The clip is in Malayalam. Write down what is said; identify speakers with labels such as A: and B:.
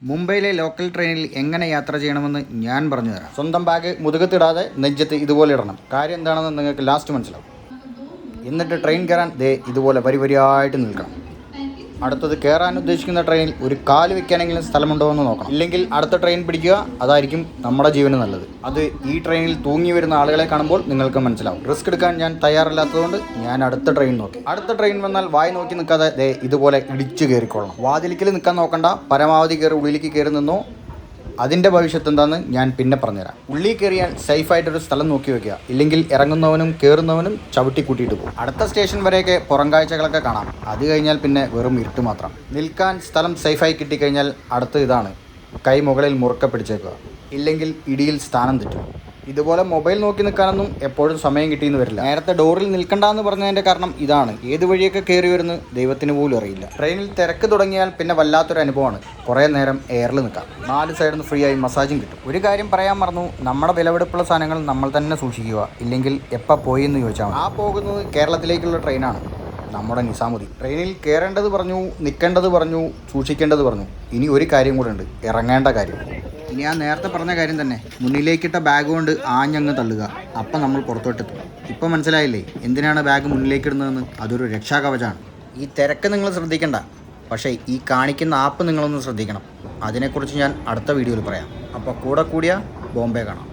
A: മുംബൈയിലെ ലോക്കൽ ട്രെയിനിൽ എങ്ങനെ യാത്ര ചെയ്യണമെന്ന് ഞാൻ പറഞ്ഞു തരാം. സ്വന്തം ബാഗ് മുതുകത്തിടാതെ നെഞ്ചത്ത് ഇതുപോലെ ഇടണം. കാര്യം എന്താണെന്ന് നിങ്ങൾക്ക് ലാസ്റ്റ് മനസ്സിലാവും. എന്നിട്ട് ട്രെയിൻ കയറാൻ ഇതുപോലെ വരിവരിയായിട്ട് നിൽക്കണം. അടുത്തത് കയറാൻ ഉദ്ദേശിക്കുന്ന ട്രെയിനിൽ ഒരു കാല് വെക്കാനെങ്കിലും സ്ഥലമുണ്ടോ എന്ന് നോക്കണം. ഇല്ലെങ്കിൽ അടുത്ത ട്രെയിൻ പിടിക്കുക, അതായിരിക്കും നമ്മുടെ ജീവന് നല്ലത്. അത് ഈ ട്രെയിനിൽ തൂങ്ങി വരുന്ന ആളുകളെ കാണുമ്പോൾ നിങ്ങൾക്ക് മനസ്സിലാവും. റിസ്ക് എടുക്കാൻ ഞാൻ തയ്യാറല്ലാത്തതുകൊണ്ട് ഞാൻ അടുത്ത ട്രെയിൻ നോക്കി. അടുത്ത ട്രെയിൻ വന്നാൽ വായി നോക്കി നിൽക്കാതെ ഇതുപോലെ ഇടിച്ചു കയറിക്കൊള്ളണം. വാതിലിക്കൽ നിൽക്കാൻ നോക്കണ്ട, പരമാവധി കയറി ഉള്ളിലേക്ക് കയറി നിന്നോ. അതിൻ്റെ ഭവിഷ്യത്ത് എന്താണെന്ന് ഞാൻ പിന്നെ പറഞ്ഞുതരാം. ഉള്ളിൽ കയറിയാൽ സേഫായിട്ടൊരു സ്ഥലം നോക്കി വെക്കുക. ഇല്ലെങ്കിൽ ഇറങ്ങുന്നവനും കയറുന്നവനും ചവിട്ടി കൂട്ടിയിട്ട് പോകും. അടുത്ത സ്റ്റേഷൻ വരെയൊക്കെ പുറം കാഴ്ചകളൊക്കെ കാണാം. അത് കഴിഞ്ഞാൽ പിന്നെ വെറും ഇരുട്ട് മാത്രം. നിൽക്കാൻ സ്ഥലം സേഫായി കിട്ടിക്കഴിഞ്ഞാൽ അടുത്ത ഇതാണ്, കൈ മുകളിൽ മുറുക്കെ പിടിച്ചേക്കുക. ഇല്ലെങ്കിൽ ഇടിയിൽ സ്ഥാനം തെറ്റും. ഇതുപോലെ മൊബൈൽ നോക്കി നിൽക്കാനൊന്നും എപ്പോഴും സമയം കിട്ടിയെന്ന് വരില്ല. നേരത്തെ ഡോറിൽ നിൽക്കണ്ടെന്ന് പറഞ്ഞതിൻ്റെ കാരണം ഇതാണ്. ഏത് വഴിയൊക്കെ കയറി വരുന്ന ദൈവത്തിന് പോലും അറിയില്ല. ട്രെയിനിൽ തിരക്ക് തുടങ്ങിയാൽ പിന്നെ വല്ലാത്തൊരു അനുഭവമാണ്. കുറേ നേരം എയറിൽ നിൽക്കാം. 4 സൈഡിൽ നിന്ന് ഫ്രീ ആയി മസാജും കിട്ടും. ഒരു കാര്യം പറയാൻ മറന്നു, നമ്മുടെ വിലപിടിപ്പുള്ള സാധനങ്ങൾ നമ്മൾ തന്നെ സൂക്ഷിക്കുക. ഇല്ലെങ്കിൽ എപ്പോൾ പോയി എന്ന് ചോദിച്ചാൽ മതി. പോകുന്നത് കേരളത്തിലേക്കുള്ള ട്രെയിനാണ്, നമ്മുടെ നിസാമുദ്ദീൻ. ട്രെയിനിൽ കയറേണ്ടത് പറഞ്ഞു, നിൽക്കേണ്ടത് പറഞ്ഞു, സൂക്ഷിക്കേണ്ടത് പറഞ്ഞു. ഇനി ഒരു കാര്യം കൂടെ ഉണ്ട്, ഇറങ്ങേണ്ട കാര്യം. ഇനി ഞാൻ നേരത്തെ പറഞ്ഞ കാര്യം തന്നെ, മുന്നിലേക്കിട്ട ബാഗ് കൊണ്ട് ആഞ്ഞങ്ങ് തള്ളുക. അപ്പം നമ്മൾ പുറത്തോട്ടെത്തും. ഇപ്പം മനസ്സിലായില്ലേ എന്തിനാണ് ബാഗ് മുന്നിലേക്കിടുന്നതെന്ന്? അതൊരു രക്ഷാകവചമാണ്. ഈ തിരക്ക് നിങ്ങൾ ശ്രദ്ധിക്കണ്ട, പക്ഷേ ഈ കാണിക്കുന്ന ആപ്പ് നിങ്ങളൊന്ന് ശ്രദ്ധിക്കണം. അതിനെക്കുറിച്ച് ഞാൻ അടുത്ത വീഡിയോയിൽ പറയാം. അപ്പോൾ കൂടെ കൂടിയ ബോംബെ കാണാം.